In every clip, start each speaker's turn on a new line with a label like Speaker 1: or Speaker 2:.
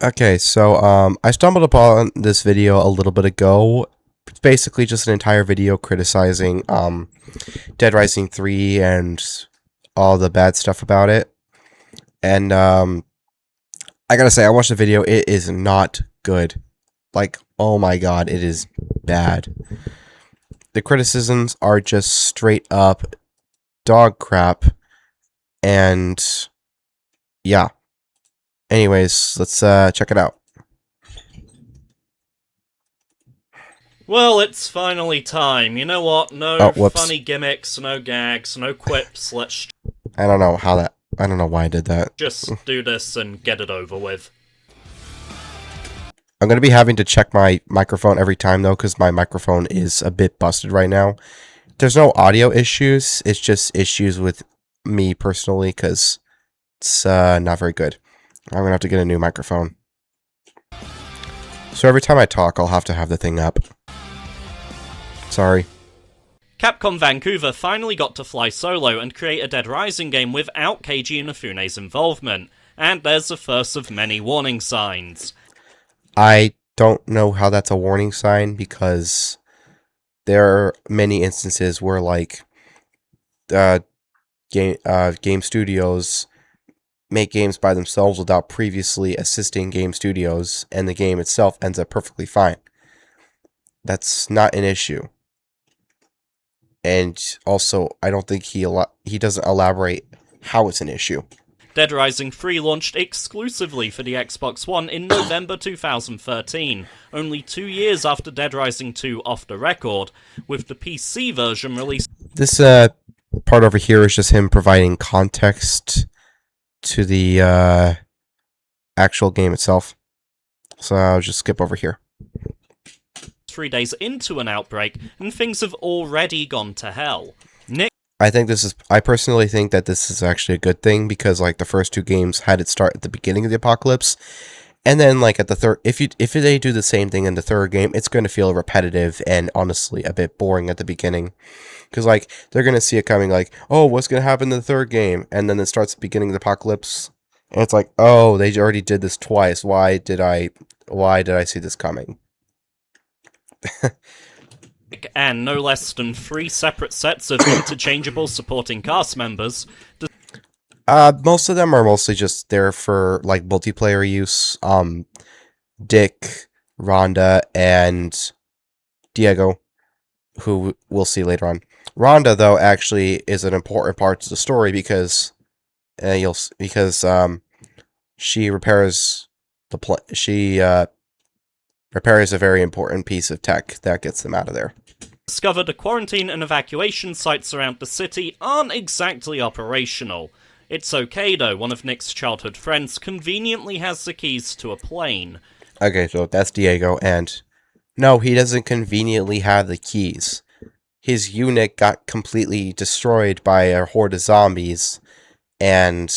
Speaker 1: Okay, so I stumbled upon this video a little bit ago. It's basically just an entire video criticizing Dead Rising 3 and all the bad stuff about it. And I gotta say, I watched the video. It is not good. Like, oh my god, it is bad. The criticisms are just straight up dog crap. And yeah. Anyways, let's check it out.
Speaker 2: Well, it's finally time. You know what? No
Speaker 1: Oh, whoops.
Speaker 2: funny gimmicks, no gags, no quips. Let's
Speaker 1: I don't know why I did that.
Speaker 2: just do this and get it over with.
Speaker 1: I'm going to be having to check my microphone every time, though, because my microphone is a bit busted right now. There's no audio issues. It's just issues with me personally, because it's not very good. I'm going to have to get a new microphone. So every time I talk, I'll have to have the thing up. Sorry.
Speaker 2: Capcom Vancouver finally got to fly solo and create a Dead Rising game without Keiji Inafune's involvement, and there's the first of many warning signs.
Speaker 1: I don't know how that's a warning sign, because there are many instances where, like, game studios make games by themselves without previously assisting game studios, and the game itself ends up perfectly fine. That's not an issue. And also, I don't think he doesn't elaborate how it's an issue.
Speaker 2: Dead Rising 3 launched exclusively for the Xbox One in November 2013, only 2 years after Dead Rising 2 Off the Record, with the PC version released.
Speaker 1: This part over here is just him providing context to the actual game itself. So I'll just skip over here.
Speaker 2: 3 days into an outbreak, and things have already gone to hell.
Speaker 1: I personally think that this is actually a good thing, because like the first two games had it start at the beginning of the apocalypse, and then like at the third, if they do the same thing in the third game, it's going to feel repetitive and honestly a bit boring at the beginning, because like they're going to see it coming, like, oh, what's going to happen in the third game, and then it starts at the beginning of the apocalypse, and it's like, oh, they already did this twice. Why did I see this coming?
Speaker 2: And no less than 3 separate sets of interchangeable supporting cast members.
Speaker 1: Most of them are mostly just there for like multiplayer use. Dick, Rhonda, and Diego, who we'll see later on. Rhonda, though, actually is an important part to the story, because she repairs repairs a very important piece of tech that gets them out of there.
Speaker 2: Discovered the quarantine and evacuation sites around the city aren't exactly operational. It's okay though, one of Nick's childhood friends conveniently has the keys to a plane.
Speaker 1: Okay, so that's Diego, and no, he doesn't conveniently have the keys. His unit got completely destroyed by a horde of zombies, and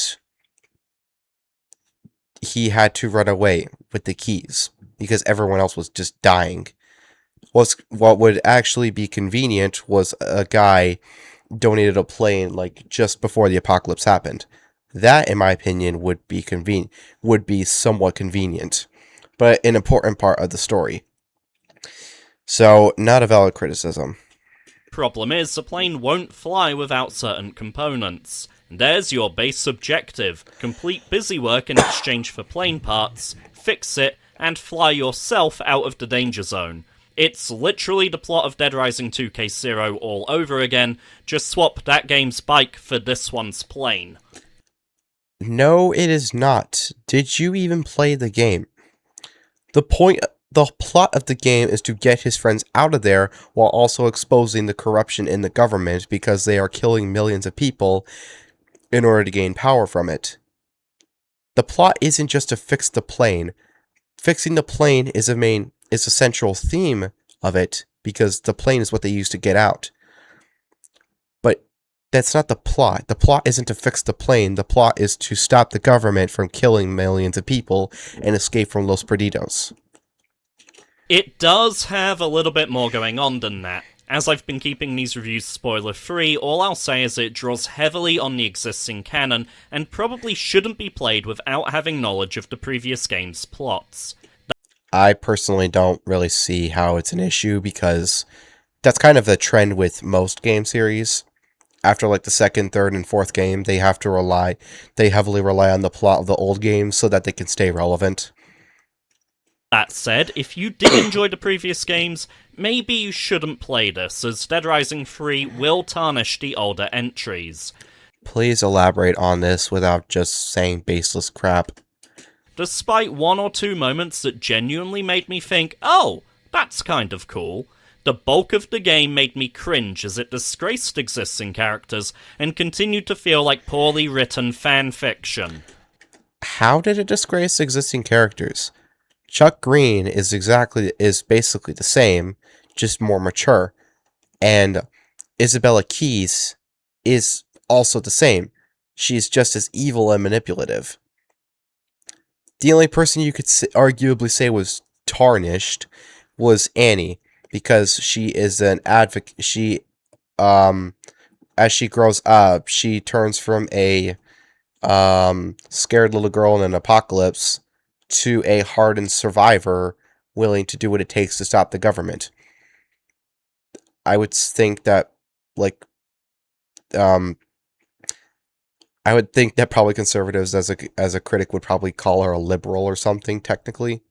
Speaker 1: he had to run away with the keys, because everyone else was just dying. What would actually be convenient was a guy donated a plane like just before the apocalypse happened. That, in my opinion, would be somewhat convenient, but an important part of the story. So, not a valid criticism.
Speaker 2: Problem is, the plane won't fly without certain components. There's your base objective. Complete busy work in exchange for plane parts, fix it, and fly yourself out of the danger zone. It's literally the plot of Dead Rising 2 Case Zero all over again, just swap that game's bike for this one's plane.
Speaker 1: No, it is not. Did you even play the game? The plot of the game is to get his friends out of there while also exposing the corruption in the government, because they are killing millions of people in order to gain power from it. The plot isn't just to fix the plane. Fixing the plane is a central theme of it, because the plane is what they use to get out. But that's not the plot. The plot isn't to fix the plane. The plot is to stop the government from killing millions of people and escape from Los Perdidos.
Speaker 2: It does have a little bit more going on than that. As I've been keeping these reviews spoiler-free, all I'll say is it draws heavily on the existing canon, and probably shouldn't be played without having knowledge of the previous game's plots.
Speaker 1: I personally don't really see how it's an issue, because that's kind of the trend with most game series. After like the second, third, and fourth game, they heavily rely on the plot of the old games so that they can stay relevant.
Speaker 2: That said, if you did enjoy the previous games, maybe you shouldn't play this, as Dead Rising 3 will tarnish the older entries.
Speaker 1: Please elaborate on this without just saying baseless crap.
Speaker 2: Despite one or two moments that genuinely made me think, oh, that's kind of cool, the bulk of the game made me cringe as it disgraced existing characters and continued to feel like poorly written fan fiction.
Speaker 1: How did it disgrace existing characters? Chuck Green is basically the same, just more mature, and Isabella Keys is also the same. She's just as evil and manipulative. The only person you could arguably say was tarnished was Annie, because she is an advocate. As she grows up, she turns from a scared little girl in an apocalypse to a hardened survivor willing to do what it takes to stop the government. I would think that, like, I would think that probably conservatives as a critic would probably call her a liberal or something, technically.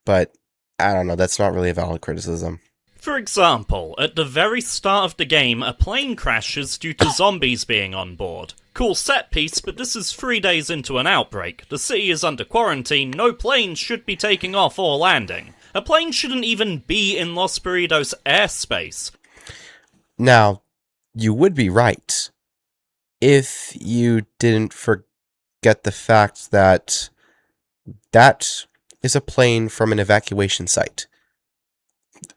Speaker 1: But, I don't know, that's not really a valid criticism.
Speaker 2: For example, at the very start of the game, a plane crashes due to zombies being on board. Cool set piece, but this is 3 days into an outbreak. The city is under quarantine, no planes should be taking off or landing. A plane shouldn't even be in Los Burritos airspace.
Speaker 1: Now, you would be right if you didn't forget the fact that that is a plane from an evacuation site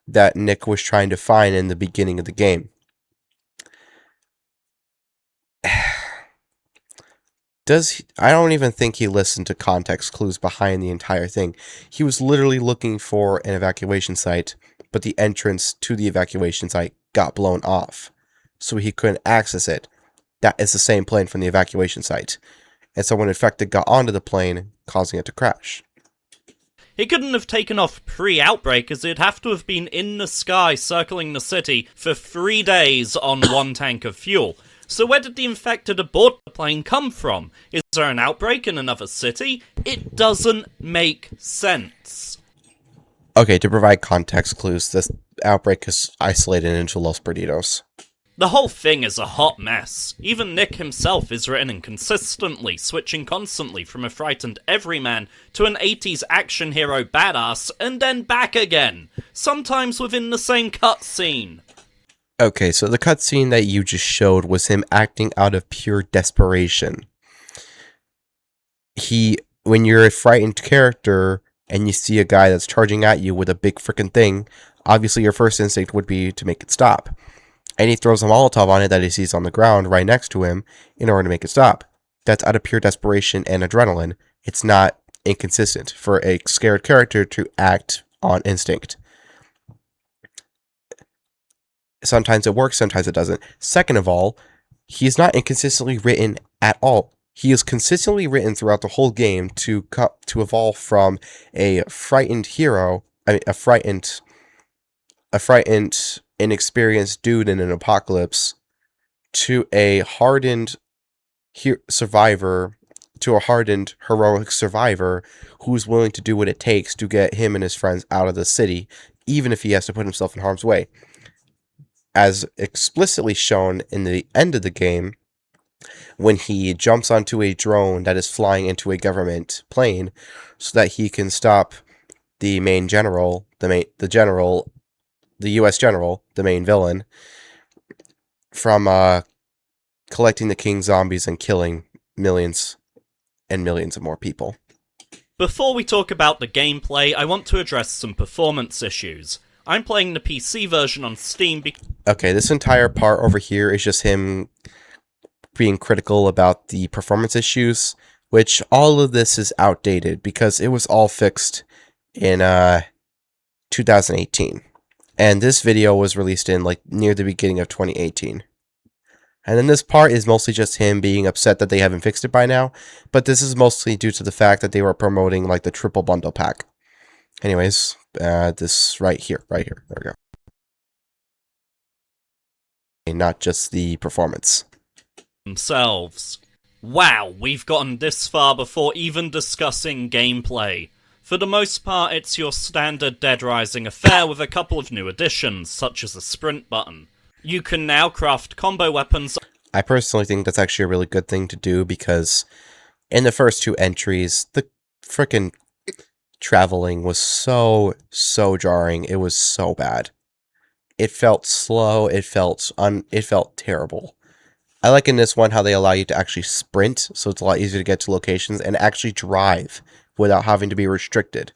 Speaker 1: that Nick was trying to find in the beginning of the game. I don't even think he listened to context clues behind the entire thing. He was literally looking for an evacuation site, but the entrance to the evacuation site got blown off, so he couldn't access it. That is the same plane from the evacuation site. And someone infected got onto the plane, causing it to crash.
Speaker 2: It couldn't have taken off pre-outbreak, as it'd have to have been in the sky circling the city for 3 days on one tank of fuel. So where did the infected aboard the plane come from? Is there an outbreak in another city? It doesn't make sense.
Speaker 1: Okay, to provide context clues, this outbreak is isolated into Los Perdidos.
Speaker 2: The whole thing is a hot mess. Even Nick himself is written inconsistently, switching constantly from a frightened everyman to an 80s action hero badass, and then back again, sometimes within the same cutscene.
Speaker 1: Okay, so the cutscene that you just showed was him acting out of pure desperation. When you're a frightened character and you see a guy that's charging at you with a big freaking thing, obviously your first instinct would be to make it stop. And he throws a Molotov on it that he sees on the ground right next to him in order to make it stop. That's out of pure desperation and adrenaline. It's not inconsistent for a scared character to act on instinct. Sometimes it works, sometimes it doesn't. Second of all, he's not inconsistently written at all. He is consistently written throughout the whole game to evolve from a frightened hero, a frightened, inexperienced dude in an apocalypse, to a hardened survivor, to a hardened heroic survivor who's willing to do what it takes to get him and his friends out of the city, even if he has to put himself in harm's way. As explicitly shown in the end of the game, when he jumps onto a drone that is flying into a government plane so that he can stop the main general, the U.S. general, the main villain, from collecting the king zombies and killing millions and millions of more people.
Speaker 2: Before we talk about the gameplay, I want to address some performance issues. I'm playing the PC version on Steam
Speaker 1: Okay, this entire part over here is just him being critical about the performance issues, which all of this is outdated because it was all fixed in 2018. And this video was released in like near the beginning of 2018. And then this part is mostly just him being upset that they haven't fixed it by now, but this is mostly due to the fact that they were promoting like the triple bundle pack. Anyways, this right here, there we go. Not just the performance.
Speaker 2: Themselves. Wow, we've gotten this far before even discussing gameplay. For the most part, it's your standard Dead Rising affair with a couple of new additions, such as a sprint button. You can now craft combo weapons.
Speaker 1: I personally think that's actually a really good thing to do because in the first 2 entries, the frickin' traveling was so jarring. It was so bad. It felt slow. It felt terrible. I like in this one how they allow you to actually sprint, so it's a lot easier to get to locations and actually drive without having to be restricted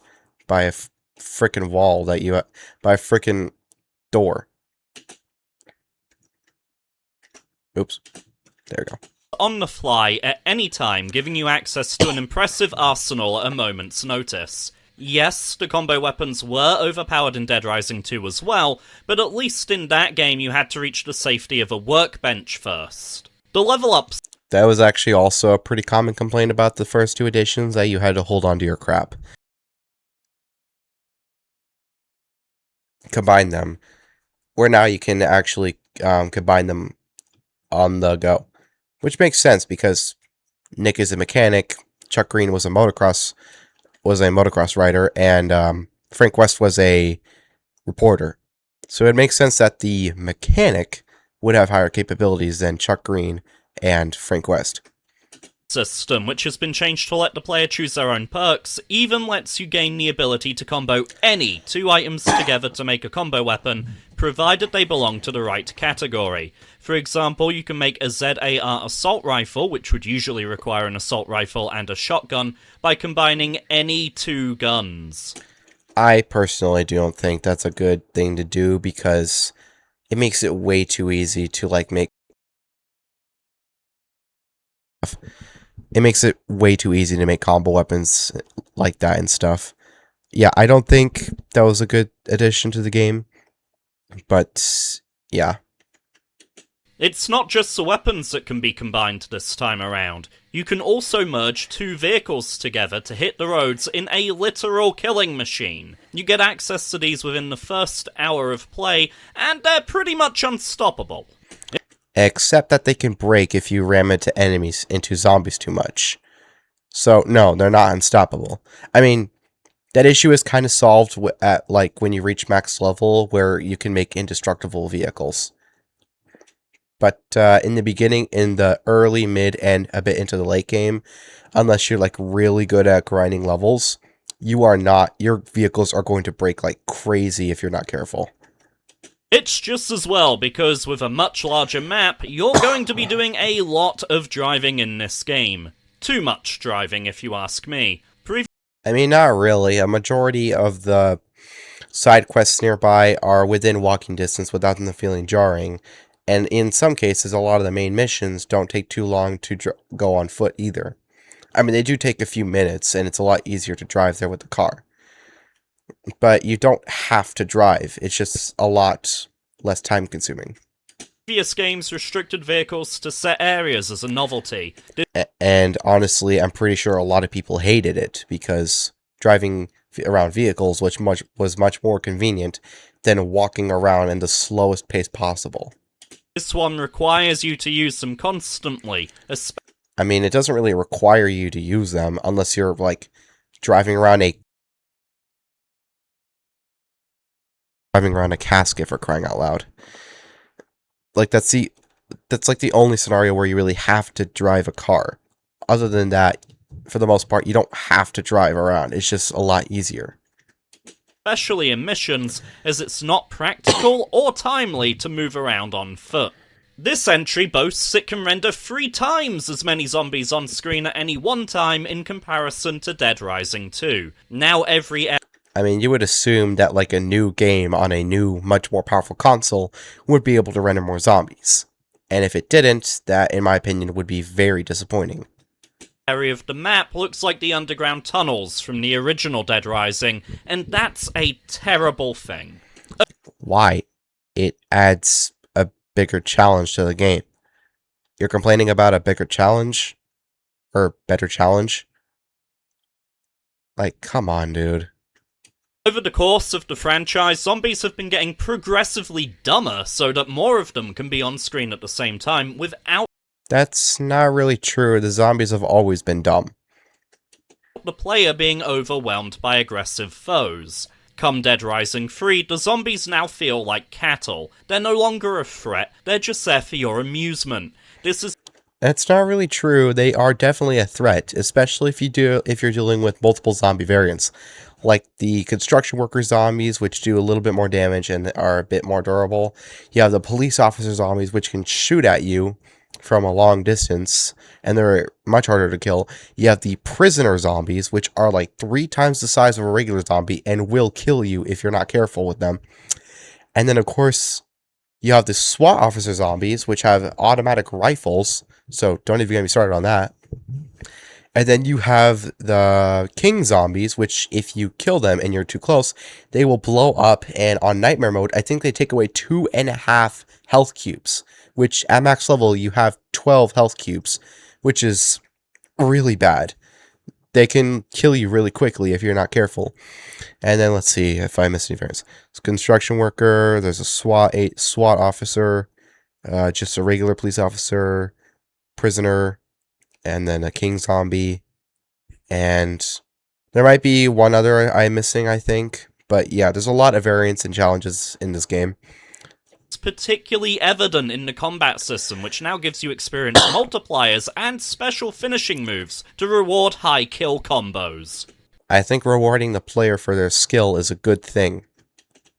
Speaker 1: by a frickin' wall by a frickin' door. Oops. There we go.
Speaker 2: On the fly at any time, giving you access to an impressive arsenal at a moment's notice. Yes, the combo weapons were overpowered in Dead Rising 2 as well, but at least in that game you had to reach the safety of a workbench first. The level ups.
Speaker 1: That was actually also a pretty common complaint about the first 2 editions, that you had to hold on to your crap. Combine them, where now you can actually combine them on the go. Which makes sense because Nick is a mechanic, Chuck Green was a motocross rider, and Frank West was a reporter. So it makes sense that the mechanic would have higher capabilities than Chuck Green and Frank West.
Speaker 2: System, which has been changed to let the player choose their own perks, even lets you gain the ability to combo any 2 items together to make a combo weapon, provided they belong to the right category. For example, you can make a ZAR assault rifle, which would usually require an assault rifle and a shotgun, by combining any 2 guns.
Speaker 1: I personally don't think that's a good thing to do because it makes it way too easy to make. It makes it way too easy to make combo weapons like that and stuff. Yeah, I don't think that was a good addition to the game. But, yeah.
Speaker 2: It's not just the weapons that can be combined this time around. You can also merge 2 vehicles together to hit the roads in a literal killing machine. You get access to these within the first hour of play, and they're pretty much unstoppable.
Speaker 1: Except that they can break if you ram into zombies too much. So, no, they're not unstoppable. I mean, that issue is kind of solved at, when you reach max level, where you can make indestructible vehicles. But in the beginning, in the early, mid, and a bit into the late game, unless you're, really good at grinding levels, your vehicles are going to break like crazy if you're not careful.
Speaker 2: It's just as well, because with a much larger map, you're going to be doing a lot of driving in this game. Too much driving, if you ask me.
Speaker 1: I mean, not really. A majority of the side quests nearby are within walking distance without them feeling jarring, and in some cases, a lot of the main missions don't take too long to go on foot either. I mean, they do take a few minutes, and it's a lot easier to drive there with the car. But you don't have to drive. It's just a lot less time consuming.
Speaker 2: Previous games restricted vehicles to set areas as a novelty.
Speaker 1: And honestly, I'm pretty sure a lot of people hated it because driving around vehicles was much more convenient than walking around in the slowest pace possible.
Speaker 2: This one requires you to use them constantly.
Speaker 1: I mean, it doesn't really require you to use them unless you're driving around a casket, for crying out loud. That's the only scenario where you really have to drive a car. Other than that, for the most part, you don't have to drive around. It's just a lot easier.
Speaker 2: Especially in missions, as it's not practical or timely to move around on foot. This entry boasts it can render 3 times as many zombies on screen at any one time in comparison to Dead Rising 2. Now
Speaker 1: I mean, you would assume that a new game on a new, much more powerful console would be able to render more zombies. And if it didn't, that, in my opinion, would be very disappointing.
Speaker 2: Area of the map looks like the underground tunnels from the original Dead Rising, and that's a terrible thing.
Speaker 1: Why? It adds a bigger challenge to the game. You're complaining about a bigger challenge? Or better challenge? Like, come on, dude.
Speaker 2: Over the course of the franchise, zombies have been getting progressively dumber so that more of them can be on screen at the same time without
Speaker 1: That's not really true. The zombies have always been dumb.
Speaker 2: the player being overwhelmed by aggressive foes. Come Dead Rising 3, the zombies now feel like cattle. They're no longer a threat, they're just there for your amusement. This is
Speaker 1: That's not really true. They are definitely a threat, especially if you're dealing with multiple zombie variants, like the construction worker zombies, which do a little bit more damage and are a bit more durable. You have the police officer zombies, which can shoot at you from a long distance, and they're much harder to kill. You have the prisoner zombies, which are like 3 times the size of a regular zombie and will kill you if you're not careful with them. And then, of course, you have the SWAT officer zombies, which have automatic rifles, so don't even get me started on that. And then you have the king zombies, which if you kill them and you're too close, they will blow up, and on nightmare mode, I think they take away 2.5 health cubes, which at max level, you have 12 health cubes, which is really bad. They can kill you really quickly if you're not careful. And then let's see if I missed any variants. It's construction worker, there's a SWAT officer, just a regular police officer, prisoner, and then a king zombie. And there might be one other I'm missing, I think. But yeah, there's a lot of variants and challenges in this game.
Speaker 2: particularly evident in the combat system, which now gives you experience multipliers and special finishing moves to reward high kill combos.
Speaker 1: I think rewarding the player for their skill is a good thing.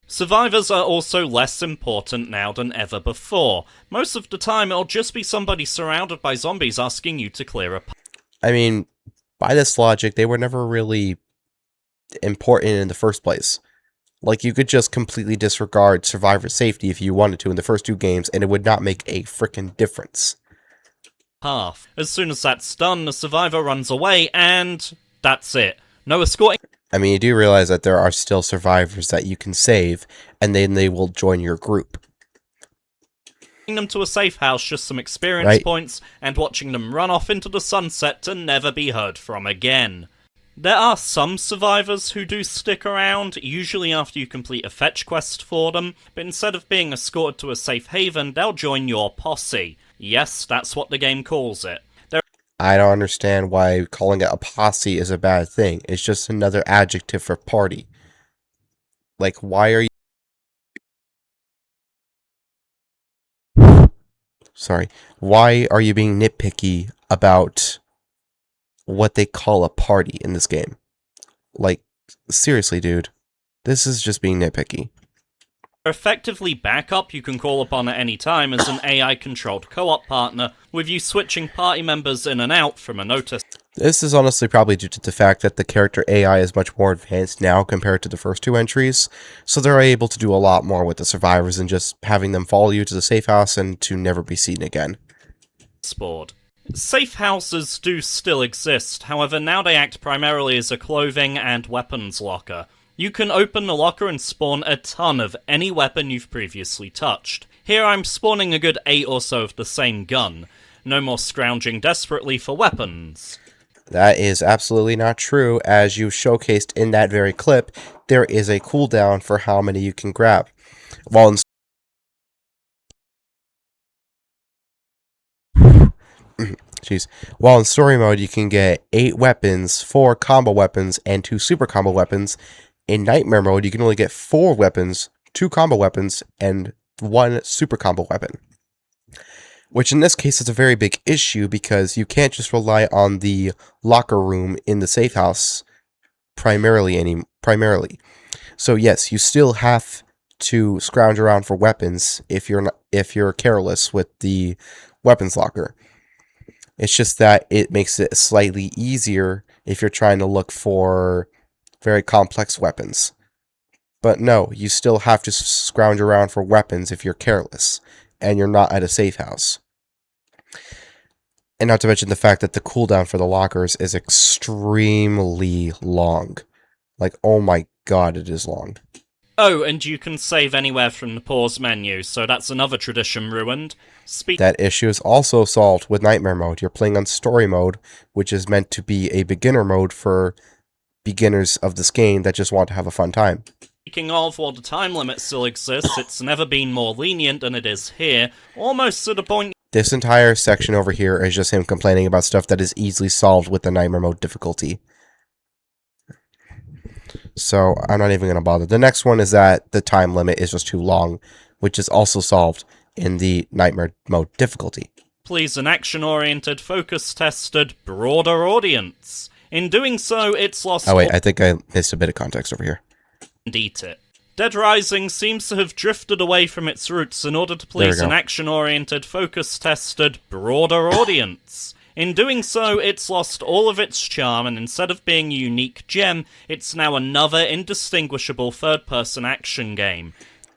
Speaker 2: Survivors are also less important now than ever before. Most of the time, it'll just be somebody surrounded by zombies asking you to clear a path.
Speaker 1: I mean, by this logic, they were never really important in the first place. Like, you could just completely disregard survivor safety if you wanted to in the first 2 games, and it would not make a frickin' difference.
Speaker 2: As soon as that's done, the survivor runs away, and that's it. No escorting
Speaker 1: I mean, you do realize that there are still survivors that you can save, and then they will join your group.
Speaker 2: them to a safe house, just some experience points, and watching them run off into the sunset to never be heard from again. There are some survivors who do stick around, usually after you complete a fetch quest for them, but instead of being escorted to a safe haven, they'll join your posse. Yes, that's what the game calls it.
Speaker 1: I don't understand why calling it a posse is a bad thing. It's just another adjective for party. Like, why are you... Sorry. Why are you being nitpicky about what they call a party in this game? Like, seriously, dude. This is just being nitpicky.
Speaker 2: Effectively backup you can call upon at any time as an AI-controlled co-op partner, with you switching party members in and out from a notice.
Speaker 1: This is honestly probably due to the fact that the character AI is much more advanced now compared to the first 2 entries, so they're able to do a lot more with the survivors than just having them follow you to the safe house and to never be seen again.
Speaker 2: Board. Safe houses do still exist, however now they act primarily as a clothing and weapons locker. You can open the locker and spawn a ton of any weapon you've previously touched. Here I'm spawning a good 8 or so of the same gun. No more scrounging desperately for weapons.
Speaker 1: That is absolutely not true. As you showcased in that very clip, there is a cooldown for how many you can grab. While in While in story mode, you can get 8 weapons, 4 combo weapons, and 2 super combo weapons. In nightmare mode, you can only get 4 weapons, 2 combo weapons, and 1 super combo weapon. Which in this case is a very big issue because you can't just rely on the locker room in the safe house primarily. So yes, you still have to scrounge around for weapons if you're careless with the weapons locker. It's just that it makes it slightly easier if you're trying to look for very complex weapons. But no, you still have to scrounge around for weapons if you're careless, and you're not at a safe house. And not to mention the fact that the cooldown for the lockers is extremely long. Like, oh my god, it is long.
Speaker 2: Oh, and you can save anywhere from the pause menu, so that's another tradition ruined.
Speaker 1: That issue is also solved with Nightmare Mode. You're playing on Story Mode, which is meant to be a beginner mode for beginners of this game that just want to have a fun time.
Speaker 2: Speaking of, while the time limit still exists, it's never been more lenient than it is here, almost to the point.
Speaker 1: This entire section over here is just him complaining about stuff that is easily solved with the Nightmare Mode difficulty. So I'm not even going to bother. The next one is that the time limit is just too long, which is also solved in the Nightmare Mode difficulty.
Speaker 2: Please an action-oriented, focus-tested, broader audience. In doing so, it's lost.
Speaker 1: Oh wait, I think I missed a bit of context over here.
Speaker 2: And eat it. Dead Rising seems to have drifted away from its roots in order to please an action-oriented, focus-tested, broader audience. In doing so, it's lost all of its charm, and instead of being a unique gem, it's now another indistinguishable third-person action game.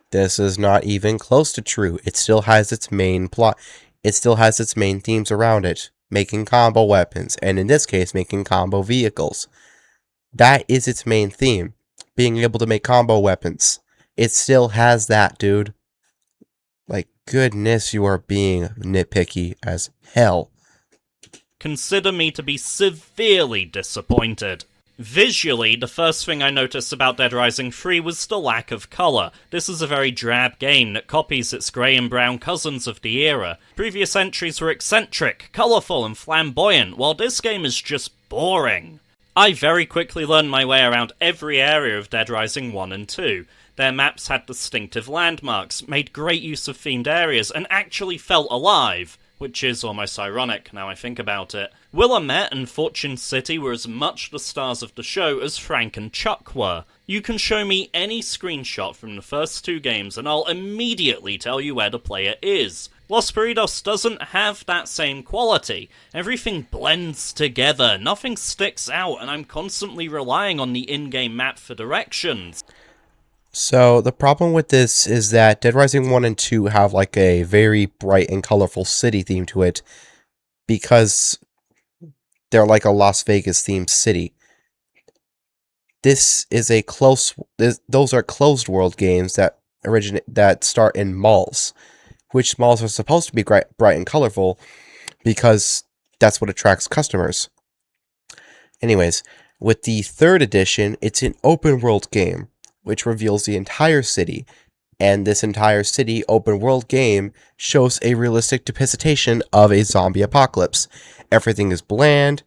Speaker 1: This is not even close to true. It still has its main plot. It still has its main themes around it. Making combo weapons, and in this case, making combo vehicles. That is its main theme. Being able to make combo weapons. It still has that, dude. Like, goodness, you are being nitpicky as hell.
Speaker 2: Consider me to be severely disappointed. Visually, the first thing I noticed about Dead Rising 3 was the lack of colour. This is a very drab game that copies its grey and brown cousins of the era. Previous entries were eccentric, colourful and flamboyant, while this game is just boring. I very quickly learned my way around every area of Dead Rising 1 and 2. Their maps had distinctive landmarks, made great use of themed areas, and actually felt alive. Which is almost ironic, now I think about it. Willamette and Fortune City were as much the stars of the show as Frank and Chuck were. You can show me any screenshot from the first two games and I'll immediately tell you where the player is. Los Perritos doesn't have that same quality. Everything blends together, nothing sticks out, and I'm constantly relying on the in-game map for directions.
Speaker 1: So, the problem with this is that Dead Rising 1 and 2 have like a very bright and colorful city theme to it because they're like a Las Vegas themed city. Those are closed world games that start in malls, which malls are supposed to be bright and colorful because that's what attracts customers. Anyways, with the third edition, it's an open world game, which reveals the entire city, and this entire city open world game shows a realistic representation of a zombie apocalypse. Everything is bland,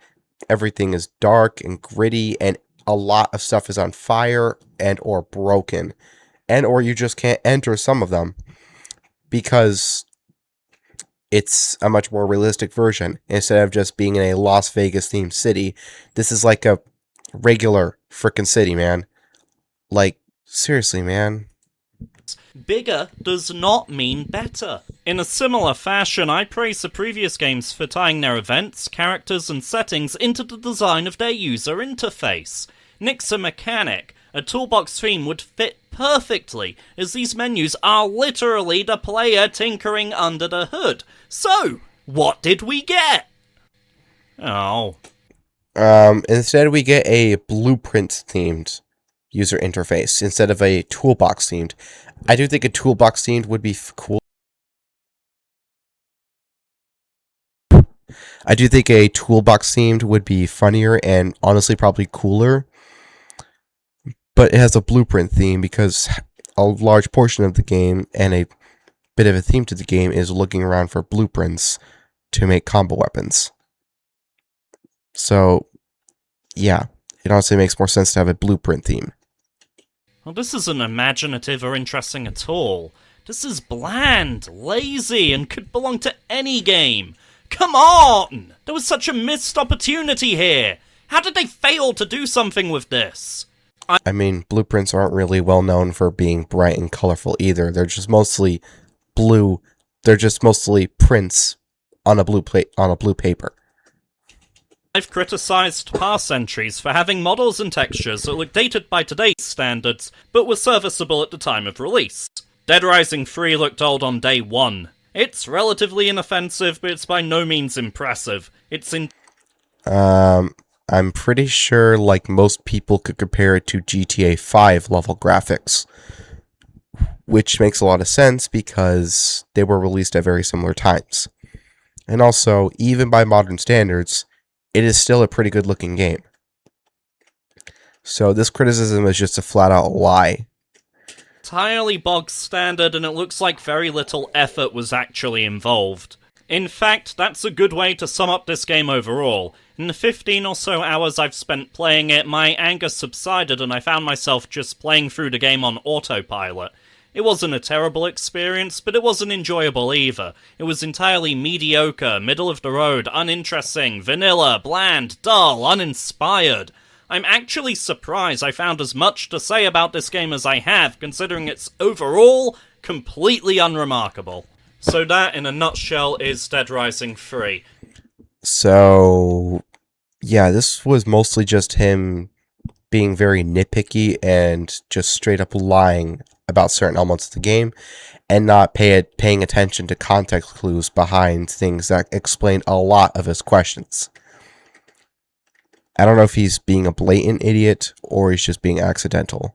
Speaker 1: everything is dark and gritty, and a lot of stuff is on fire and or broken, and or you just can't enter some of them because it's a much more realistic version. Instead of just being in a Las Vegas themed city, this is like a regular frickin' city, man. Like, seriously, man.
Speaker 2: Bigger does not mean better. In a similar fashion, I praise the previous games for tying their events, characters, and settings into the design of their user interface. Nix a mechanic, a toolbox theme would fit perfectly, as these menus are literally the player tinkering under the hood. So, what did we get? Oh.
Speaker 1: Instead we get a blueprint-themed user interface instead of a toolbox themed. I do think a toolbox themed would be cool. I do think a toolbox themed would be funnier and honestly probably cooler. But it has a blueprint theme because a large portion of the game and a bit of a theme to the game is looking around for blueprints to make combo weapons. So, yeah, it honestly makes more sense to have a blueprint theme.
Speaker 2: Well, this isn't imaginative or interesting at all. This is bland, lazy, and could belong to any game. Come on! There was such a missed opportunity here! How did they fail to do something with this?
Speaker 1: I mean, blueprints aren't really well known for being bright and colorful either. They're just mostly blue. They're just mostly prints on a blue paper.
Speaker 2: I've criticised past entries for having models and textures that look dated by today's standards, but were serviceable at the time of release. Dead Rising 3 looked old on day one. It's relatively inoffensive, but it's by no means impressive.
Speaker 1: I I'm pretty sure, like, most people could compare it to GTA 5 level graphics, which makes a lot of sense because they were released at very similar times. And also, even by modern standards, it is still a pretty good looking game. So this criticism is just a flat out lie.
Speaker 2: Entirely bog standard, and it looks like very little effort was actually involved. In fact, that's a good way to sum up this game overall. In the 15 or so hours I've spent playing it, my anger subsided and I found myself just playing through the game on autopilot. It wasn't a terrible experience, but it wasn't enjoyable either. It was entirely mediocre, middle of the road, uninteresting, vanilla, bland, dull, uninspired. I'm actually surprised I found as much to say about this game as I have, considering it's overall completely unremarkable. So that, in a nutshell, is Dead Rising 3.
Speaker 1: So, yeah, this was mostly just him being very nitpicky and just straight up lying about certain elements of the game and not paying attention to context clues behind things that explain a lot of his questions. I don't know if he's being a blatant idiot or he's just being accidental.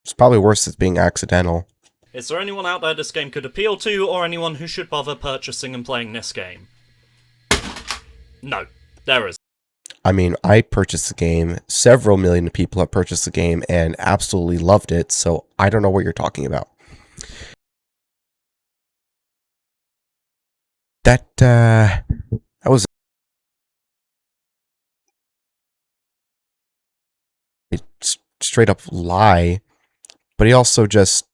Speaker 1: It's probably worse than being accidental.
Speaker 2: Is there anyone out there this game could appeal to, or anyone who should bother purchasing and playing this game? No, there is.
Speaker 1: I mean, I purchased the game. Several million people have purchased the game and absolutely loved it, so I don't know what you're talking about. That was a straight up lie, but he also just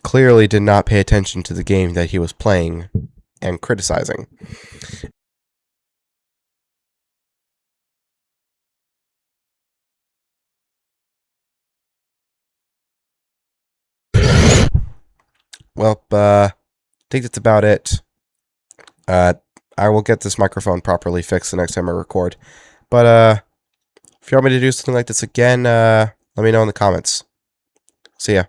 Speaker 1: clearly did not pay attention to the game that he was playing and criticizing. Well, I think that's about it. I will get this microphone properly fixed the next time I record. But if you want me to do something like this again, let me know in the comments. See ya.